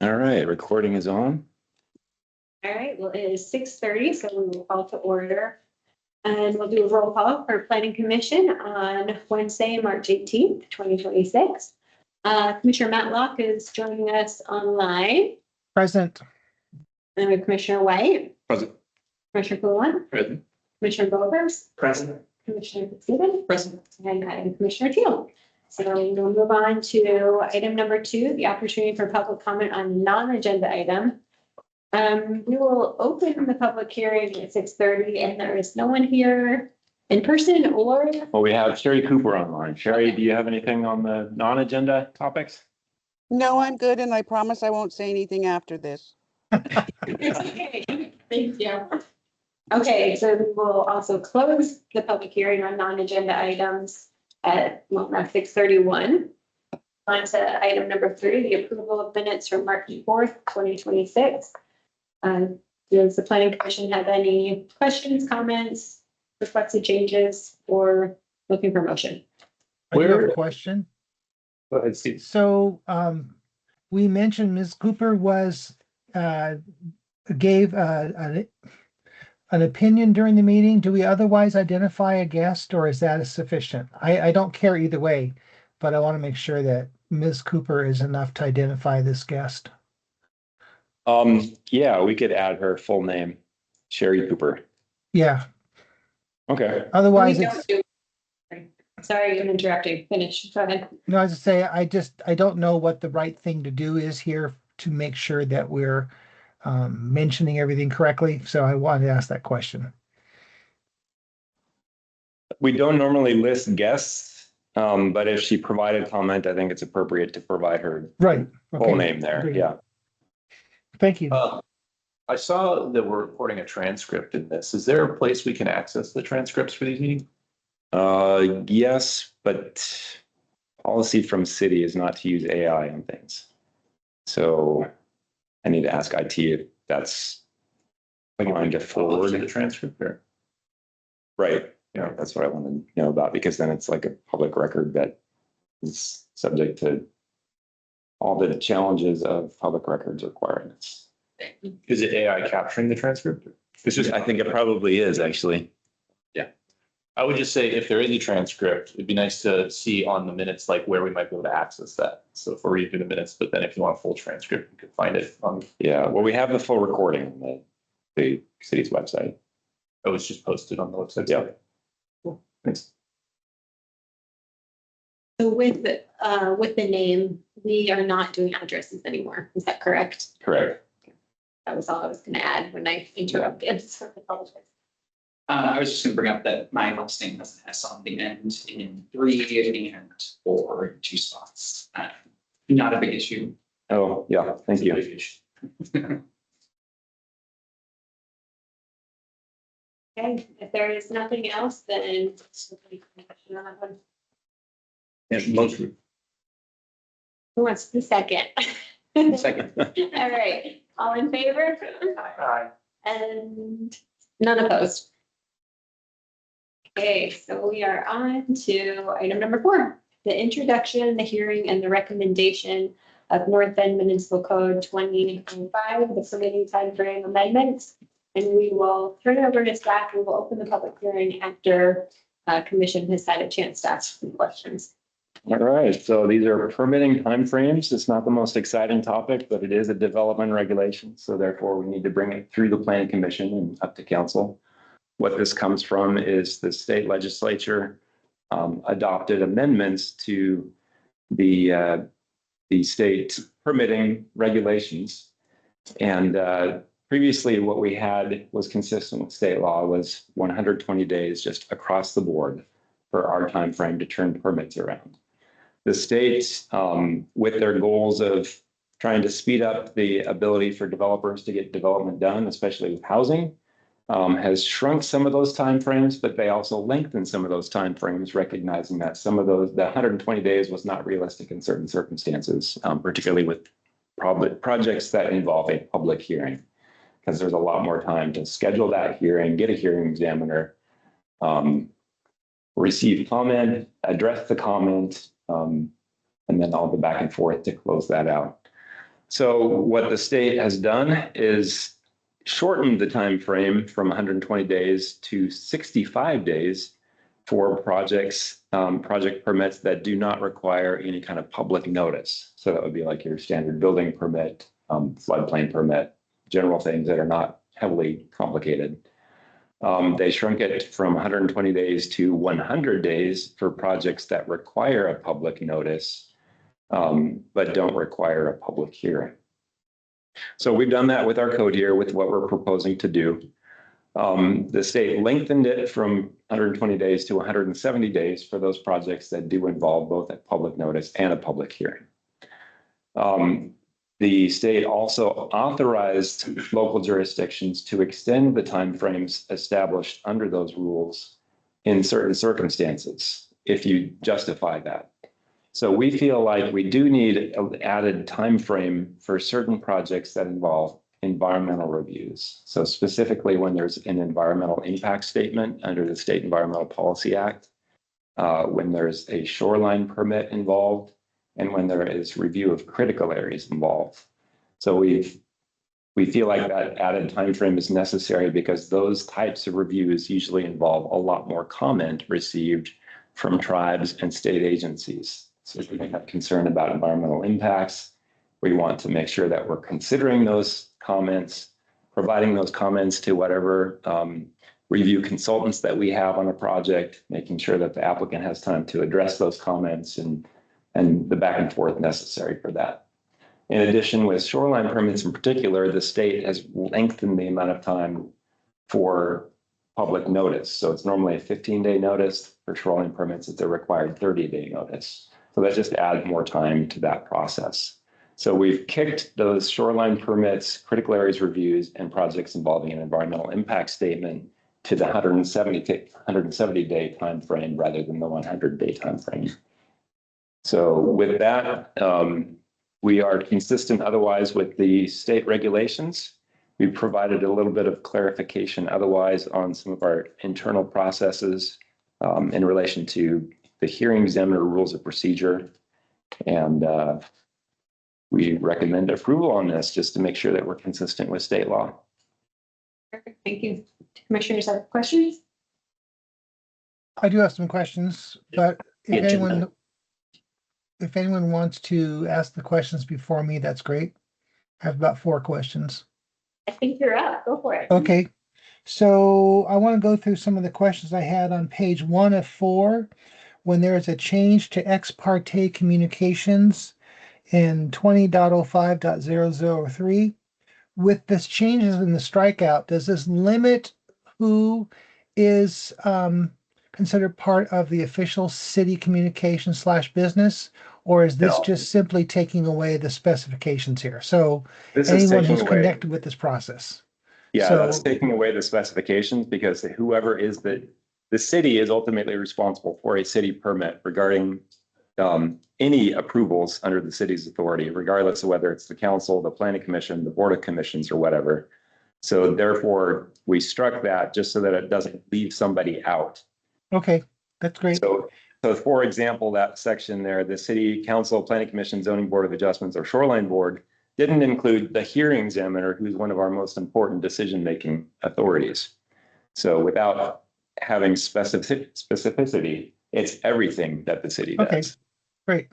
All right, recording is on. All right, well, it is 6:30, so we will call to order. And we'll do a roll call for Planning Commission on Wednesday, March 18th, 2026. Commissioner Matlock is joining us online. Present. And we have Commissioner White, Present. Commissioner Pullen, Present. Commissioner Bowers, Present. Commissioner Fitzgibbon, Present. and Commissioner Teal. So we'll move on to item number 2, the opportunity for public comment on non-agenda item. We will open the public hearing at 6:30 and there is no one here in person or. Well, we have Sherry Cooper online. Sherry, do you have anything on the non-agenda topics? No, I'm good, and I promise I won't say anything after this. It's okay. Thank you. Okay, so we will also close the public hearing on non-agenda items at 6:31. On to item number 3, the approval of minutes from March 4th, 2026. Does the planning commission have any questions, comments, requested changes, or looking for motion? I do have a question. Go ahead, Steve. So, we mentioned Ms. Cooper was, gave, an opinion during the meeting. Do we otherwise identify a guest or is that sufficient? I don't care either way, but I want to make sure that Ms. Cooper is enough to identify this guest. Yeah, we could add her full name, Sherry Cooper. Yeah, Okay. otherwise We it's, don't do- Sorry, I'm interrupting. Finish. Go ahead. no, as I say, I don't know what the right thing to do is here to make sure that we're mentioning everything correctly. So I wanted to ask that question. We don't normally list guests, but if she provided comment, I think it's appropriate to provide her Right. full Okay. name there. Agreed. Yeah. Thank you. I saw that we're recording a transcript in this. Is there a place we can access the transcripts for these meetings? Yes, but policy from city is not to use AI on things. So I need to ask IT if that's fine to forward. The transcript or? Right. Yeah, that's what I want to know about because then it's like a public record that is subject to all the challenges of public records requirements. Is it AI capturing the transcript? It's just, I think it probably is actually. I would just say if there is a transcript, it'd be nice to see on the minutes, like where we might be able to access that. So if we're reading through the minutes, but then if you want a full transcript, you can find it on, Yeah, well, we have the full recording on the city's website. oh, it's just posted on the website. Yeah. Cool. Thanks. So with the name, we are not doing addresses anymore. Is that correct? Correct. That was all I was going to add when I interrupted. So I apologize. I was just gonna bring up that my last name has an S on the end in 3 and 4 in 2 spots. Not a big issue. Oh, yeah, thank It's a you. big issue. Okay, if there is nothing else, then. Motion. Who wants the second? Second. All right, all in favor? Aye. And none opposed. Okay, so we are on to item number 4, the introduction, the hearing, and the recommendation of North Bend Municipal Code 2025, the permitting timeframe amendments. And we will turn it over to staff. We will open the public hearing after commission has had a chance to ask some questions. All right, so these are permitting timeframes. It's not the most exciting topic, but it is a development regulation. So therefore, we need to bring it through the planning commission and up to council. What this comes from is the state legislature adopted amendments to the state permitting regulations. And previously, what we had was consistent with state law was 120 days just across the board for our time frame to turn permits around. The state, with their goals of trying to speed up the ability for developers to get development done, especially with housing, has shrunk some of those timeframes, but they also lengthened some of those timeframes, recognizing that some of those, the 120 days was not realistic in certain circumstances, particularly with projects that involve a public hearing, because there's a lot more time to schedule that hearing, get a hearing examiner, receive comment, address the comment, and then all the back and forth to close that out. So what the state has done is shortened the time frame from 120 days to 65 days for projects, project permits that do not require any kind of public notice. So that would be like your standard building permit, floodplain permit, general things that are not heavily complicated. They shrunk it from 120 days to 100 days for projects that require a public notice, but don't require a public hearing. So we've done that with our code here with what we're proposing to do. The state lengthened it from 120 days to 170 days for those projects that do involve both a public notice and a public hearing. The state also authorized local jurisdictions to extend the timeframes established under those rules in certain circumstances, if you justify that. So we feel like we do need an added time frame for certain projects that involve environmental reviews. So specifically when there's an environmental impact statement under the State Environmental Policy Act, when there's a shoreline permit involved, and when there is review of critical areas involved. So we feel like that added time frame is necessary because those types of reviews usually involve a lot more comment received from tribes and state agencies. So if we have concern about environmental impacts, we want to make sure that we're considering those comments, providing those comments to whatever review consultants that we have on a project, making sure that the applicant has time to address those comments and the back and forth necessary for that. In addition, with shoreline permits in particular, the state has lengthened the amount of time for public notice. So it's normally a 15-day notice. For shoreline permits, it's a required 30-day notice. So that just adds more time to that process. So we've kicked those shoreline permits, critical areas reviews, and projects involving an environmental impact statement to the 170-day time frame rather than the 100-day time frame. So with that, we are consistent otherwise with the state regulations. We provided a little bit of clarification otherwise on some of our internal processes in relation to the hearing examiner rules of procedure. And we recommend approval on this just to make sure that we're consistent with state law. Perfect, thank you. Commissioners have questions? I do have some questions, but Yeah, if anyone wants to ask the questions before me, that's great. I have about 4 questions. I think you're up, go for it. Okay, so I want to go through some of the questions I had on page 1 of 4. When there is a change to ex parte communications in 20.05.003, with this changes in the strikeout, does this limit who is considered part of the official city communication / business? Or is this No. just simply taking away the specifications here? So This is anyone taking who's away. connected with this process. Yeah, So- that's taking away the specifications because whoever is the city is ultimately responsible for a city permit regarding any approvals under the city's authority, regardless of whether it's the council, the planning commission, the board of commissions, or whatever. So therefore, we struck that just so that it doesn't leave somebody out. Okay, that's great. So for example, that section there, the city council, planning commission, zoning board of adjustments, or shoreline board didn't include the hearing examiner, who's one of our most important decision-making authorities. So without having specificity, it's everything that the city Okay. does. Great.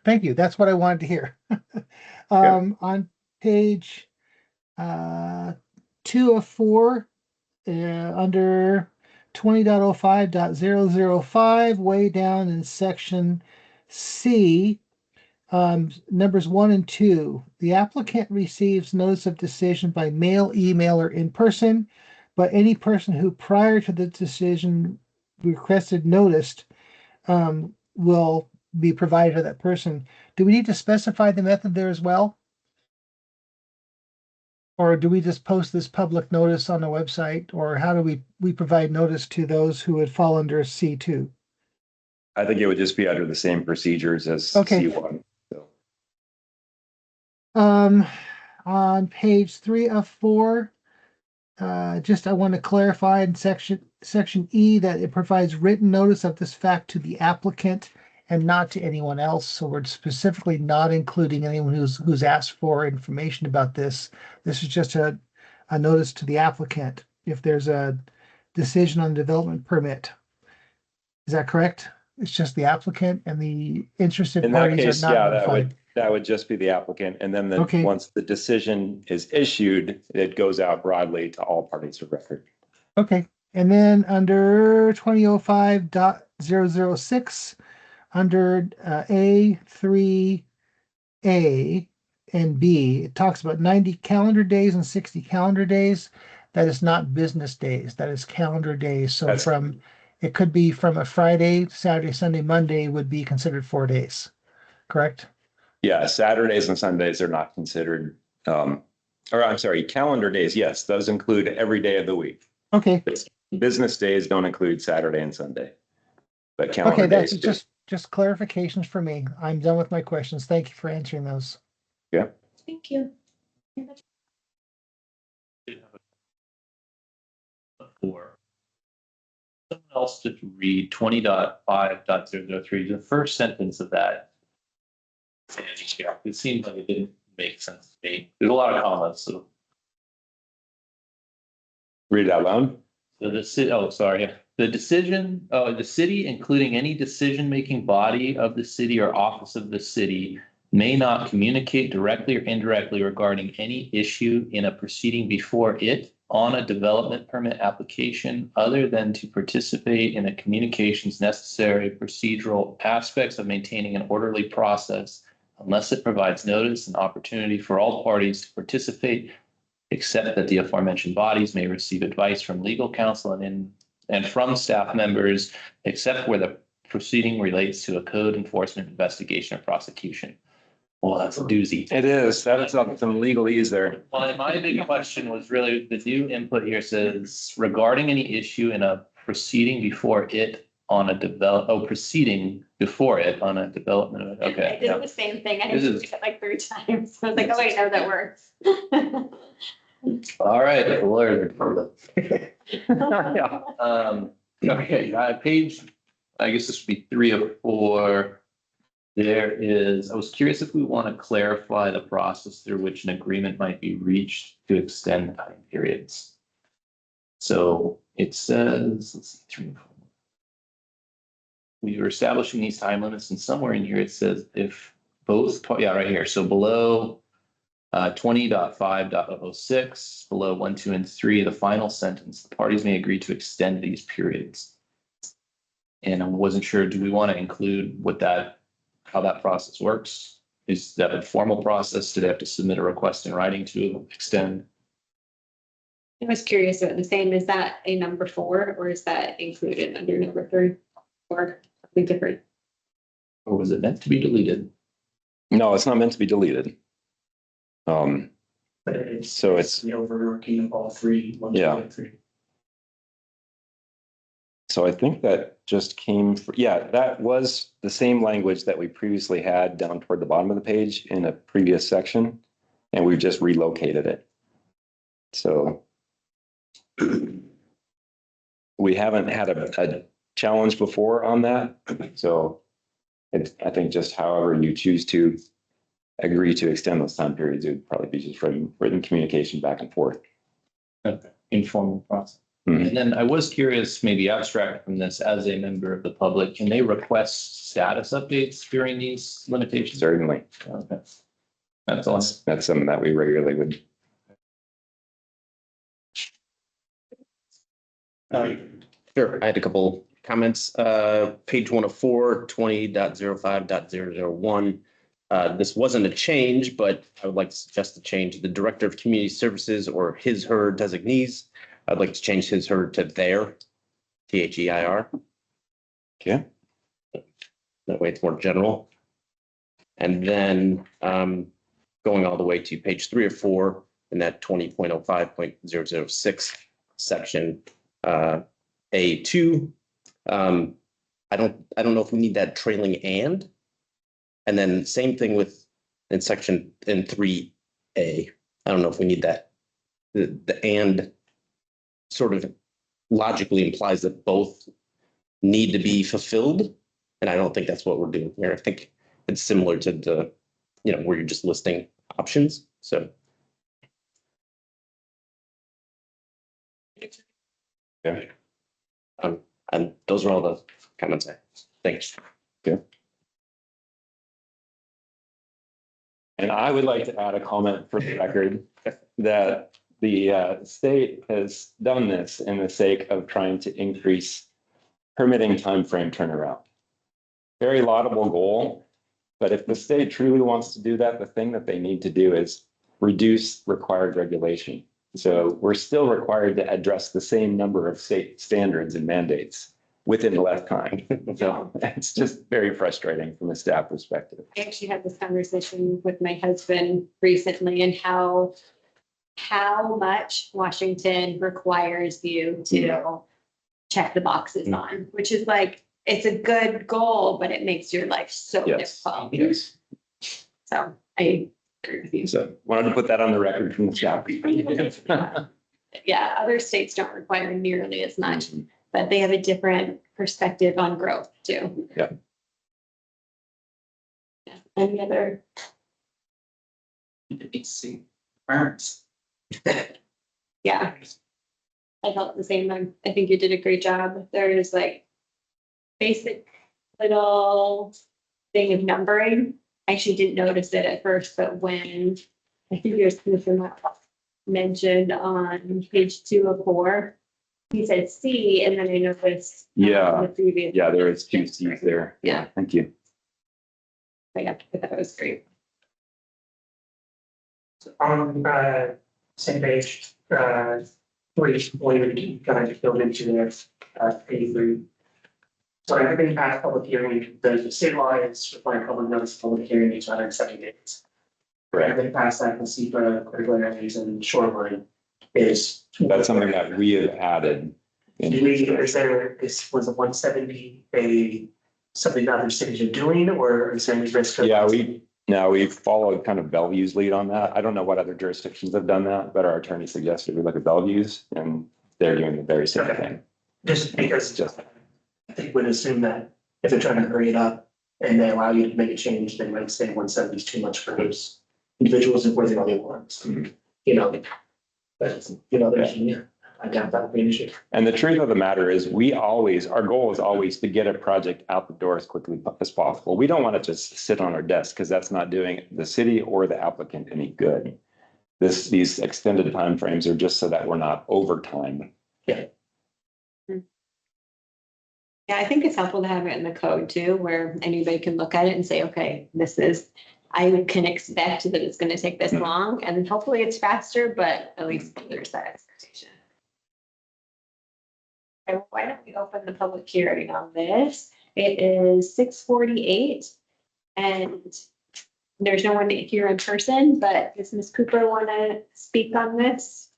Thank you. That's what I wanted to hear. On page 2 of 4, under 20.05.005, way down in section C, numbers 1 and 2, the applicant receives notice of decision by mail, email, or in person, but any person who prior to the decision requested noticed will be provided to that person. Do we need to specify the method there as well? Or do we just post this public notice on the website? Or how do we provide notice to those who would fall under C2? I think it would just be under the same procedures as Okay. C1. So On page 3 of 4, I want to clarify in section E that it provides written notice of this fact to the applicant and not to anyone else. So we're specifically not including anyone who's asked for information about this. This is just a notice to the applicant if there's a decision on development permit. Is that correct? It's just the applicant and the interested In that parties case, are not yeah, notified. that would just be the applicant. And then Okay. once the decision is issued, it goes out broadly to all parties of record. Okay, and then under 2005.006, under A3A and B, it talks about 90 calendar days and 60 calendar days. That is not business days, that is calendar days. So That's- it could be from a Friday, Saturday, Sunday, Monday would be considered 4 days, correct? Yeah, Saturdays and Sundays are not considered, or I'm sorry, calendar days. Yes, those include every day of the week. Okay, Business days don't include Saturday and Sunday. But okay, calendar that's days. do. just clarifications for me. I'm done with my questions. Thank you for answering those. Thank you. For someone else to read 20.5.003, the first sentence of that. It seemed like it didn't make sense to me. There's a lot of comments, so Read it out loud. the city, oh, sorry, the decision, the city, including any decision-making body of the city or office of the city, may not communicate directly or indirectly regarding any issue in a proceeding before it on a development permit application other than to participate in the communications necessary procedural aspects of maintaining an orderly process unless it provides notice and opportunity for all parties to participate, except that the aforementioned bodies may receive advice from legal counsel and from staff members, except where the proceeding relates to a code enforcement investigation or prosecution. Well, that's a doozy. It is. That is some legalese there. Well, my big question was really, the new input here says regarding any issue in a proceeding before it on a proceeding before it on a development. I Okay. did yeah. the same thing. I This had to is- read it like 3 times. I was like, oh wait, no, that works. All right, the lawyer. Okay, page, I guess this would be 3 of 4. There is, I was curious if we want to clarify the process through which an agreement might be reached to extend time periods. So it says, let's see, 3 and 4. We were establishing these time limits, and somewhere in here it says if both, yeah, right here. So below 20.5.06, below 1, 2, and 3, the final sentence, the parties may agree to extend these periods. And I wasn't sure, do we want to include how that process works? Is that a formal process? Do they have to submit a request in writing to extend? I was curious about the same. Is that a number 4 or is that included under number 3 or something different? Or was it meant to be deleted? No, it's not meant to be deleted. So it's- The overworking of all 3. 1, 2, Yeah. and 3. So I think that just came, that was the same language that we previously had down toward the bottom of the page in a previous section, and we've just relocated it. So we haven't had a challenge before on that. So I think just however you choose to agree to extend those time periods, it would probably be just written communication back and forth. Okay, informal process. Mhm. And then I was curious, maybe abstract from this, as a member of the public, can they request status updates during these limitations? Certainly. Okay. That's all. That's something that we regularly would. Sure, I had a couple comments. Page 104, 20.05.001. This wasn't a change, but I would like to suggest a change. The Director of Community Services or his, her designees. I'd like to change his, her to their, THEIR. Okay. That way it's more general. And then going all the way to page 3 or 4 in that 20.05.006 section, A2. I don't know if we need that trailing and. And then same thing with in 3A. I don't know if we need that. The and sort of logically implies that both need to be fulfilled. And I don't think that's what we're doing here. I think it's similar to the, where you're just listing options. So Okay. and those are all the comments I have. Thanks. And I would like to add a comment for the record that the state has done this in the sake of trying to increase permitting timeframe turnaround. Very laudable goal, but if the state truly wants to do that, the thing that they need to do is reduce required regulation. So we're still required to address the same number of state standards and mandates within less time. So it's just very frustrating from a staff perspective. I actually had this conversation with my husband recently and how much Washington requires you to check the boxes on, which is like, it's a good goal, but it makes your life so Yes, difficult. yes. So I agree with you. So wanted to put that on the record from the staff. Yeah, other states don't require nearly as much, but they have a different perspective on growth too. Yeah. Any other? It's requirements. Yeah. I felt the same. I think you did a great job. There's like basic little thing of numbering. I actually didn't notice it at first, but when I think it was Commissioner mentioned on page 2 of 4, he said C, and then I noticed. Yeah. The previous. Yeah, there is 2 C's there. Yeah. Thank you. I thought that was great. On same page, which we kind of build into there, page 3. So everything past public hearing, the state law is requiring public notice of public hearing each 170 days. Correct. Everything past that, the SEPA, critical areas and shoreline is. That's something that we have added. Was it 170 something that other cities are doing, or is there any risk? Yeah, we've followed kind of Bellevue's lead on that. I don't know what other jurisdictions have done that, but our attorney suggested we look at Bellevue's and they're doing the very same thing. Just because Just- I think would assume that if they're trying to hurry it up and they allow you to make a change, they might say 170 is too much for those individuals if we're the only ones. Mhm. But I doubt that would be an issue. And the truth of the matter is our goal is always to get a project out the door as quickly as possible. We don't want it to just sit on our desk because that's not doing the city or the applicant any good. These extended timeframes are just so that we're not over time. Yeah, I think it's helpful to have it in the code too, where anybody can look at it and say, okay, I can expect that it's going to take this long, and hopefully it's faster, but at least there's that expectation. Okay, why don't we open the public hearing on this? It is 6:48 and there's no one here in person, but does Ms. Cooper want to speak on this?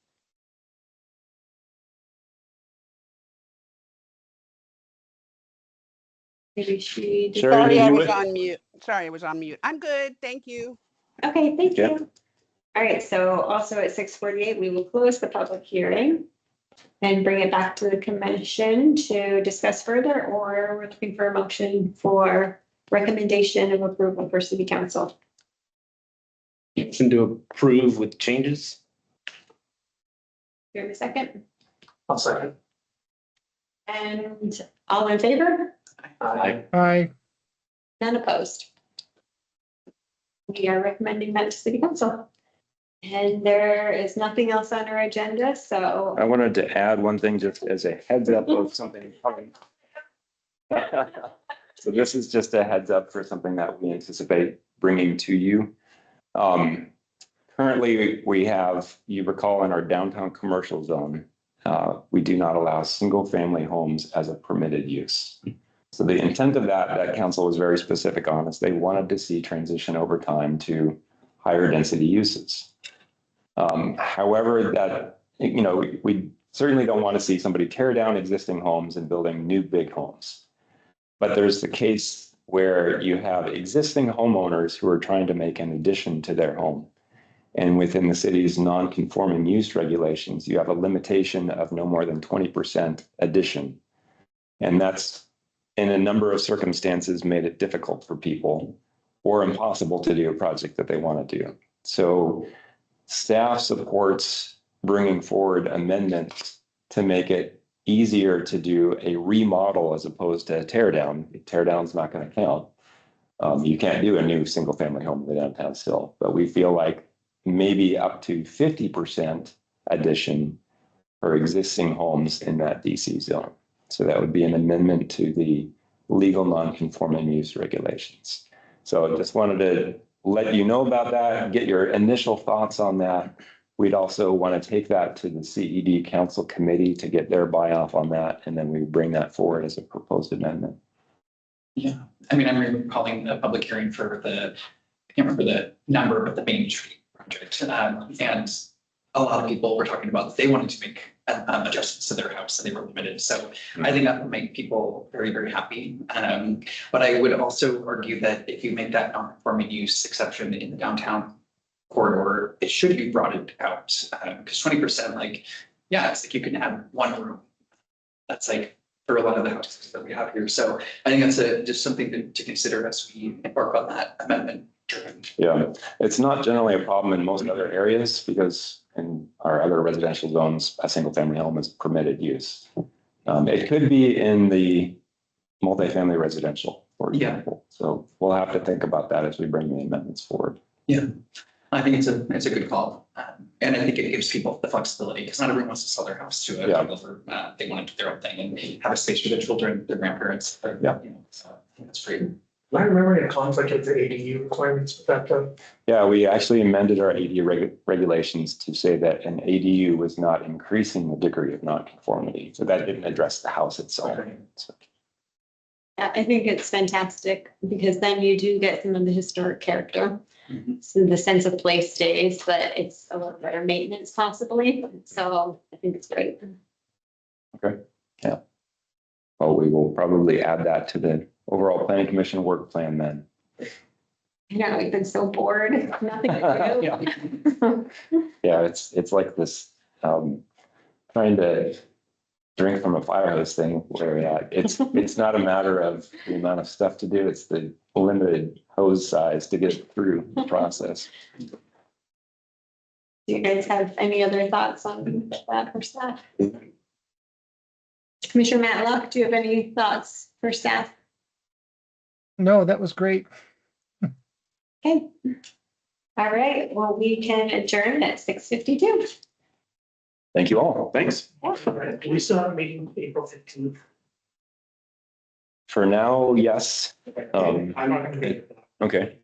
Maybe she. Sure. Sorry, did I you was wish- on mute. Sorry, I was on mute. I'm good. Thank you. Okay, thank Yeah. you. All right, so also at 6:48, we will close the public hearing and bring it back to the commission to discuss further, or we're looking for a motion for recommendation of approval for city council. Motion to approve with changes. Give me a second. I'll second. And all in favor? Aye. None opposed. We are recommending that to city council. And there is nothing else on our agenda, so. I wanted to add one thing just as a heads up of something coming. So this is just a heads up for something that we anticipate bringing to you. Currently, we have, you recall in our downtown commercial zone, we do not allow single family homes as a permitted use. So the intent of that council was very specific on is they wanted to see transition over time to higher density uses. However, that, we certainly don't want to see somebody tear down existing homes and building new big homes. But there's the case where you have existing homeowners who are trying to make an addition to their home. And within the city's non-conforming use regulations, you have a limitation of no more than 20% addition. And that's in a number of circumstances made it difficult for people or impossible to do a project that they want to do. So staff supports bringing forward amendments to make it easier to do a remodel as opposed to a tear down. Tear down's not going to count. You can't do a new single family home in the downtown still, but we feel like maybe up to 50% addition for existing homes in that DC zone. So that would be an amendment to the legal non-conforming use regulations. So I just wanted to let you know about that, get your initial thoughts on that. We'd also want to take that to the CED Council Committee to get their buy-off on that, and then we bring that forward as a proposed amendment. Yeah, I mean, I'm recalling a public hearing for the, I can't remember the number, but the Main Street project. And a lot of people were talking about, they wanted to make adjustments to their house and they were limited. So I think that would make people very, very happy. But I would also argue that if you make that non-conforming use exception in the downtown corridor, it should be broadened out. Because 20%, like, yeah, it's like you can have one room. That's like for a lot of the houses that we have here. So I think that's just something to consider as we embark on that amendment. Yeah, it's not generally a problem in most other areas because in our other residential zones, a single family home is permitted use. It could be in the multifamily residential, for example. So we'll have to think about that as we bring the amendments forward. Yeah, I think it's a good call. And I think it gives people the flexibility because not everyone wants to sell their house to a developer. They want to do their own thing and have a space for their children, their grandparents. Yeah. You know, so I think that's great. Am I remembering a conflict with the ADU requirements with that though? Yeah, we actually amended our ADU regulations to say that an ADU was not increasing the degree of nonconformity. So that didn't address the house itself. Okay. So, I think it's fantastic because then you do get some of the historic character. Mhm. So the sense of place stays, but it's a little better maintenance possibly. So I think it's great. well, we will probably add that to the overall planning commission work plan then. You know, we've been so bored, nothing to do. Yeah, it's like this, trying to drink from a fire hose thing where it's not a matter of the amount of stuff to do, it's the limited hose size to get through the process. Do you guys have any other thoughts on that for staff? Commissioner Matlock, do you have any thoughts for staff? No, that was great. Okay. All right, well, we can adjourn at 6:52. Thank you all. Thanks. We still have a meeting April 15th. For now, yes. I'm not gonna be. Okay.